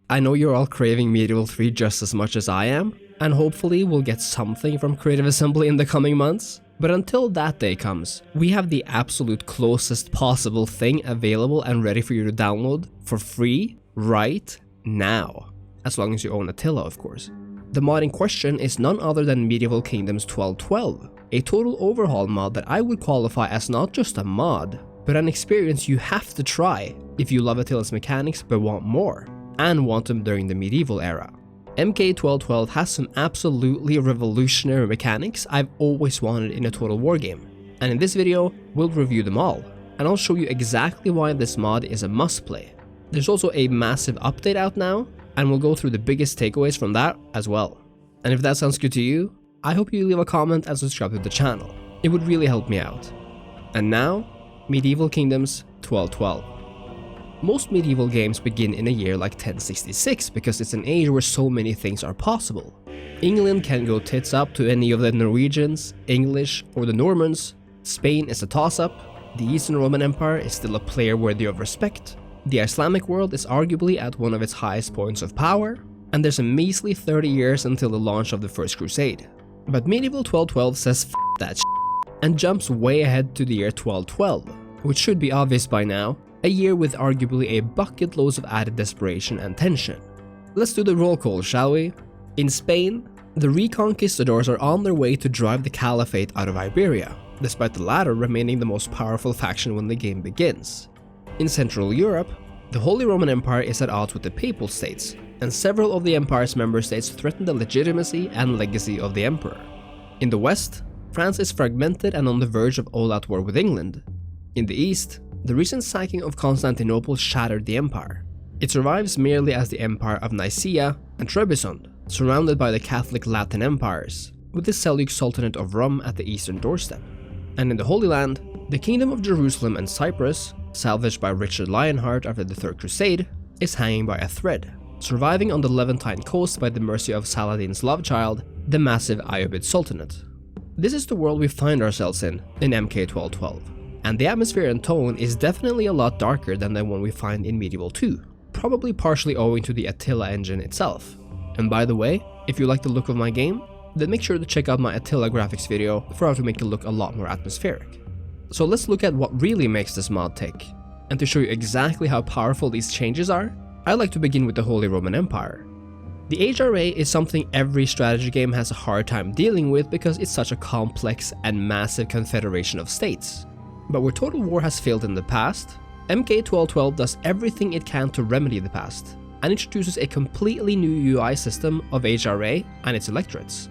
I know you're all craving Medieval 3 just as much as I am, and hopefully we'll get something from Creative Assembly in the coming months. But until that day comes, we have the absolute closest possible thing available and ready for you to download for free right now. As long as you own Attila, of course. The mod in question is none other than Medieval Kingdoms 1212, a total overhaul mod that I would qualify as not just a mod, but an experience you have to try if you love Attila's mechanics but want more, and want them during the medieval era. MK1212 has some absolutely revolutionary mechanics I've always wanted in a Total War game, and in this video we'll review them all, and I'll show you exactly why this mod is a must play. There's also a massive update out now, and we'll go through the biggest takeaways from that as well. And if that sounds good to you, I hope you leave a comment and subscribe to the channel. It would really help me out. And now, Medieval Kingdoms 1212. Most medieval games begin in a year like 1066 because it's an age where so many things are possible. England can go tits up to any of the Norwegians, English, or the Normans. Spain is a toss-up. The Eastern Roman Empire is still a player worthy of respect. The Islamic world is arguably at one of its highest points of power, and there's a measly 30 years until the launch of the First Crusade. But Medieval 1212 says f that shit and jumps way ahead to the year 1212, which should be obvious by now, a year with arguably a bucket loads of added desperation and tension. Let's do the roll call, shall we? In Spain, the Reconquistadors are on their way to drive the Caliphate out of Iberia, despite the latter remaining the most powerful faction when the game begins. In Central Europe, the Holy Roman Empire is at odds with the Papal States, and several of the Empire's member states threaten the legitimacy and legacy of the Emperor. In the West, France is fragmented and on the verge of all-out war with England. In the East, the recent sacking of Constantinople shattered the empire. It survives merely as the Empire of Nicaea and Trebizond, surrounded by the Catholic Latin empires, with the Seljuk Sultanate of Rome at the eastern doorstep. And in the Holy Land, the Kingdom of Jerusalem and Cyprus, salvaged by Richard Lionheart after the Third Crusade, is hanging by a thread, surviving on the Levantine coast by the mercy of Saladin's love child, the massive Ayyubid Sultanate. This is the world we find ourselves in MK1212. And the atmosphere and tone is definitely a lot darker than the one we find in Medieval 2, probably partially owing to the Attila engine itself. And by the way, if you like the look of my game, then make sure to check out my Attila graphics video for how to make it look a lot more atmospheric. So let's look at what really makes this mod tick. And to show you exactly how powerful these changes are, I'd like to begin with the Holy Roman Empire. The HRA is something every strategy game has a hard time dealing with because it's such a complex and massive confederation of states. But where Total War has failed in the past, MK1212 does everything it can to remedy the past, and introduces a completely new UI system of HRA and its electorates.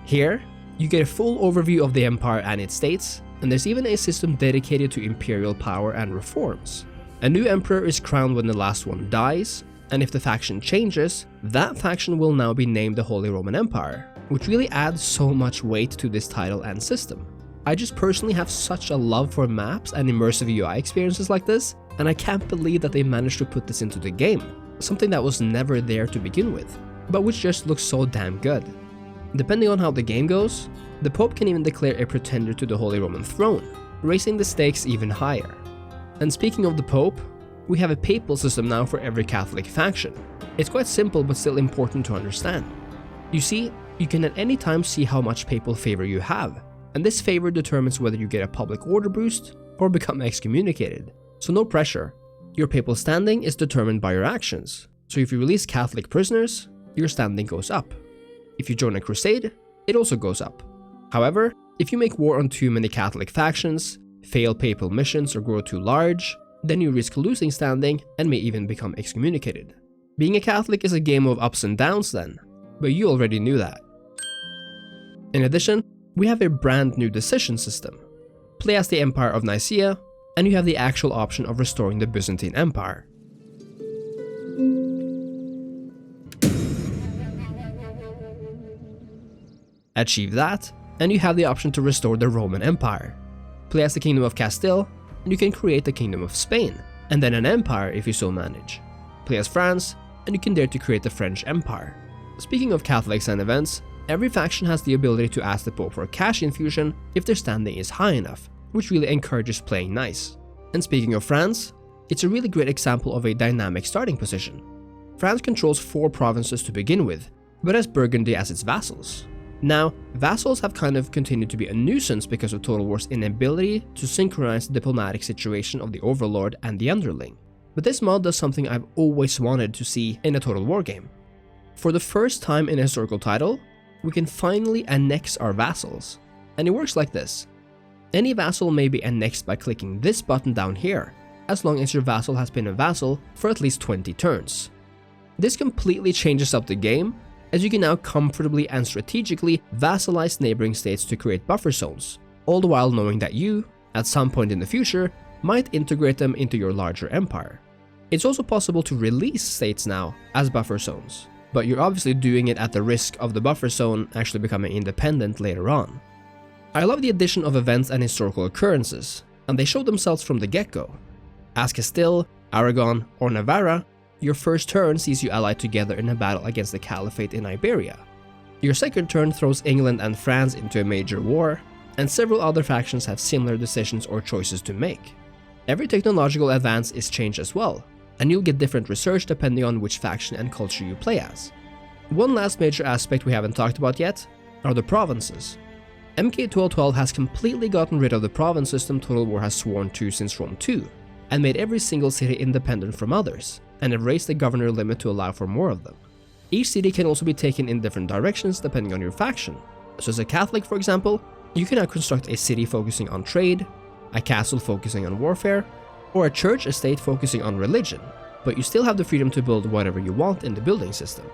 Here, you get a full overview of the empire and its states, and there's even a system dedicated to imperial power and reforms. A new emperor is crowned when the last one dies, and if the faction changes, that faction will now be named the Holy Roman Empire, which really adds so much weight to this title and system. I just personally have such a love for maps and immersive UI experiences like this, and I can't believe that they managed to put this into the game, something that was never there to begin with, but which just looks so damn good. Depending on how the game goes, the Pope can even declare a pretender to the Holy Roman throne, raising the stakes even higher. And speaking of the Pope, we have a papal system now for every Catholic faction. It's quite simple but still important to understand. You see, you can at any time see how much papal favor you have, and this favor determines whether you get a public order boost or become excommunicated. So no pressure. Your papal standing is determined by your actions. So if you release Catholic prisoners, your standing goes up. If you join a crusade, it also goes up. However, if you make war on too many Catholic factions, fail papal missions or grow too large, then you risk losing standing and may even become excommunicated. Being a Catholic is a game of ups and downs then, but you already knew that. In addition, we have a brand new decision system. Play as the Empire of Nicaea, and you have the actual option of restoring the Byzantine Empire. Achieve that, and you have the option to restore the Roman Empire. Play as the Kingdom of Castile, and you can create the Kingdom of Spain, and then an empire if you so manage. Play as France, and you can dare to create the French Empire. Speaking of Catholics and events, every faction has the ability to ask the Pope for a cash infusion if their standing is high enough, which really encourages playing nice. And speaking of France, it's a really great example of a dynamic starting position. France controls 4 provinces to begin with, but has Burgundy as its vassals. Now, vassals have kind of continued to be a nuisance because of Total War's inability to synchronize the diplomatic situation of the overlord and the underling. But this mod does something I've always wanted to see in a Total War game. For the first time in a historical title, we can finally annex our vassals. And it works like this. Any vassal may be annexed by clicking this button down here, as long as your vassal has been a vassal for at least 20 turns. This completely changes up the game, as you can now comfortably and strategically vassalize neighboring states to create buffer zones, all the while knowing that you, at some point in the future, might integrate them into your larger empire. It's also possible to release states now as buffer zones, but you're obviously doing it at the risk of the buffer zone actually becoming independent later on. I love the addition of events and historical occurrences, and they show themselves from the get-go. As Castile, Aragon, or Navarra, your first turn sees you allied together in a battle against the Caliphate in Iberia. Your second turn throws England and France into a major war, and several other factions have similar decisions or choices to make. Every technological advance is changed as well, and you'll get different research depending on which faction and culture you play as. One last major aspect we haven't talked about yet are the provinces. MK1212 has completely gotten rid of the province system Total War has sworn to since Rome 2, and made every single city independent from others, and have raised the governor limit to allow for more of them. Each city can also be taken in different directions depending on your faction. So as a Catholic, for example, you can now construct a city focusing on trade, a castle focusing on warfare, or a church estate focusing on religion, but you still have the freedom to build whatever you want in the building system.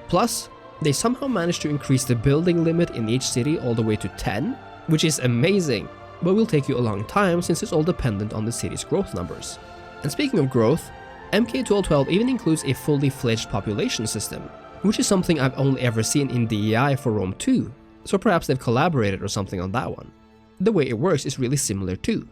Plus, they somehow managed to increase the building limit in each city all the way to 10, which is amazing, but will take you a long time since it's all dependent on the city's growth numbers. And speaking of growth, MK1212 even includes a fully fledged population system, which is something I've only ever seen in DEI for Rome 2, so perhaps they've collaborated or something on that one. The way it works is really similar too.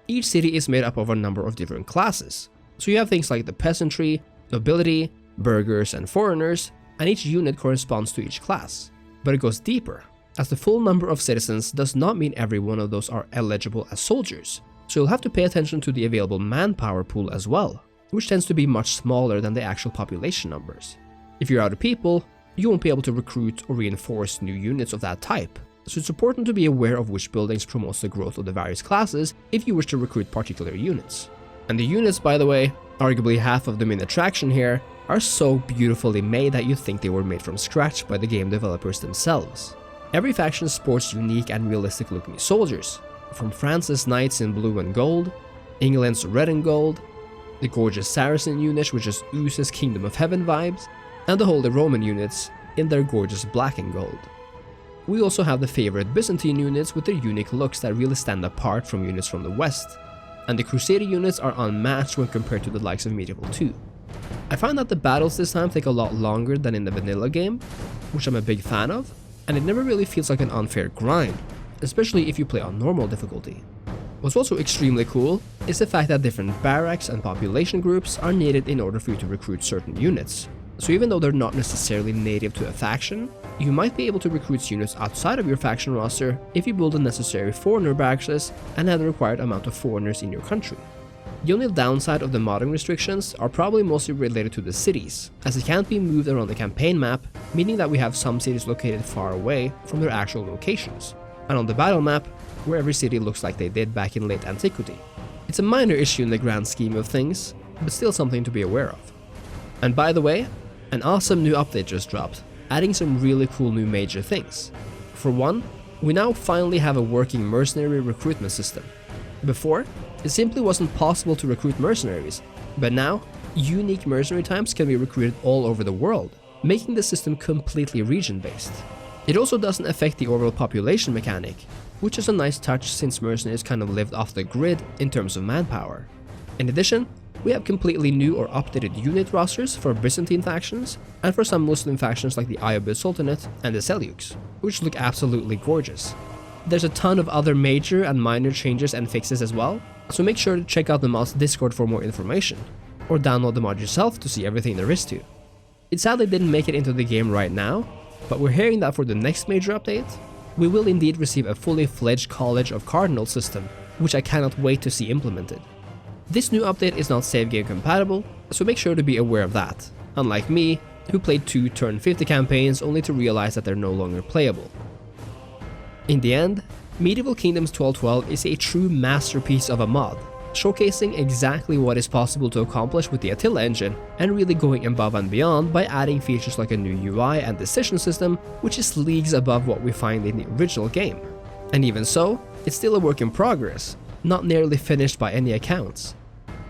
Each city is made up of a number of different classes, so you have things like the peasantry, nobility, burghers, and foreigners, and each unit corresponds to each class. But it goes deeper, as the full number of citizens does not mean every one of those are eligible as soldiers, so you'll have to pay attention to the available manpower pool as well, which tends to be much smaller than the actual population numbers. If you're out of people, you won't be able to recruit or reinforce new units of that type, so it's important to be aware of which buildings promotes the growth of the various classes if you wish to recruit particular units. And the units, by the way, arguably half of the main attraction here, are so beautifully made that you think they were made from scratch by the game developers themselves. Every faction sports unique and realistic looking soldiers, from France's knights in blue and gold, England's red and gold, the gorgeous Saracen unit which just oozes Kingdom of Heaven vibes, and the Holy Roman units in their gorgeous black and gold. We also have the favorite Byzantine units with their unique looks that really stand apart from units from the west, and the Crusader units are unmatched when compared to the likes of Medieval 2. I find that the battles this time take a lot longer than in the vanilla game, which I'm a big fan of, and it never really feels like an unfair grind, especially if you play on normal difficulty. What's also extremely cool is the fact that different barracks and population groups are needed in order for you to recruit certain units. So even though they're not necessarily native to a faction, you might be able to recruit units outside of your faction roster if you build the necessary foreigner barracks and have the required amount of foreigners in your country. The only downside of the modding restrictions are probably mostly related to the cities, as it can't be moved around the campaign map, meaning that we have some cities located far away from their actual locations, and on the battle map, where every city looks like they did back in late antiquity. It's a minor issue in the grand scheme of things, but still something to be aware of. And by the way, an awesome new update just dropped, adding some really cool new major things. For one, we now finally have a working mercenary recruitment system. Before, it simply wasn't possible to recruit mercenaries, but now, unique mercenary types can be recruited all over the world, making the system completely region-based. It also doesn't affect the overall population mechanic, which is a nice touch since mercenaries kind of lived off the grid in terms of manpower. In addition, we have completely new or updated unit rosters for Byzantine factions and for some Muslim factions like the Ayyubid Sultanate and the Seljuks, which look absolutely gorgeous. There's a ton of other major and minor changes and fixes as well, so make sure to check out the mod's Discord for more information, or download the mod yourself to see everything there is to. It sadly didn't make it into the game right now, but we're hearing that for the next major update, we will indeed receive a fully fledged College of Cardinals system, which I cannot wait to see implemented. This new update is not save game compatible, so make sure to be aware of that. unlike me, who played 2 turn 50 campaigns only to realize that they're no longer playable. In the end, Medieval Kingdoms 1212 is a true masterpiece of a mod, showcasing exactly what is possible to accomplish with the Attila engine, and really going above and beyond by adding features like a new UI and decision system, which is leagues above what we find in the original game. And even so, it's still a work in progress, not nearly finished by any accounts.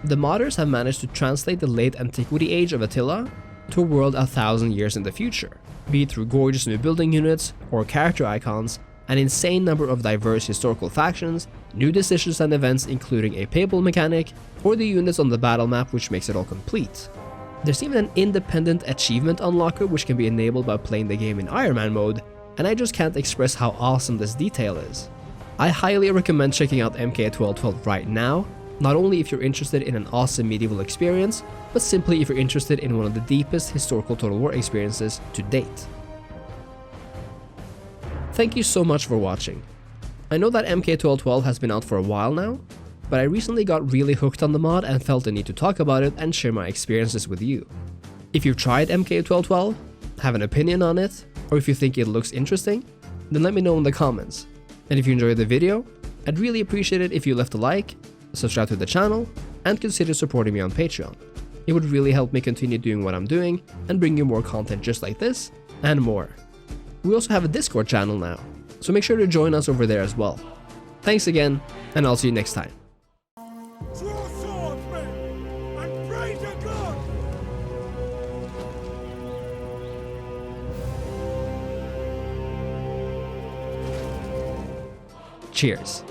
The modders have managed to translate the late antiquity age of Attila to a world 1,000 years in the future, be it through gorgeous new building units or character icons, an insane number of diverse historical factions, new decisions and events including a payable mechanic, or the units on the battle map which makes it all complete. There's even an independent achievement unlocker which can be enabled by playing the game in Iron Man mode, and I just can't express how awesome this detail is. I highly recommend checking out MK1212 right now, not only if you're interested in an awesome medieval experience, but simply if you're interested in one of the deepest historical Total War experiences to date. Thank you so much for watching. I know that MK1212 has been out for a while now, but I recently got really hooked on the mod and felt the need to talk about it and share my experiences with you. If you've tried MK1212, have an opinion on it, or if you think it looks interesting, then let me know in the comments. And if you enjoyed the video, I'd really appreciate it if you left a like, subscribe to the channel, and consider supporting me on Patreon. It would really help me continue doing what I'm doing and bring you more content just like this, and more. We also have a Discord channel now, so make sure to join us over there as well. Thanks again, and I'll see you next time. Draw swords, men, and pray to God! Cheers.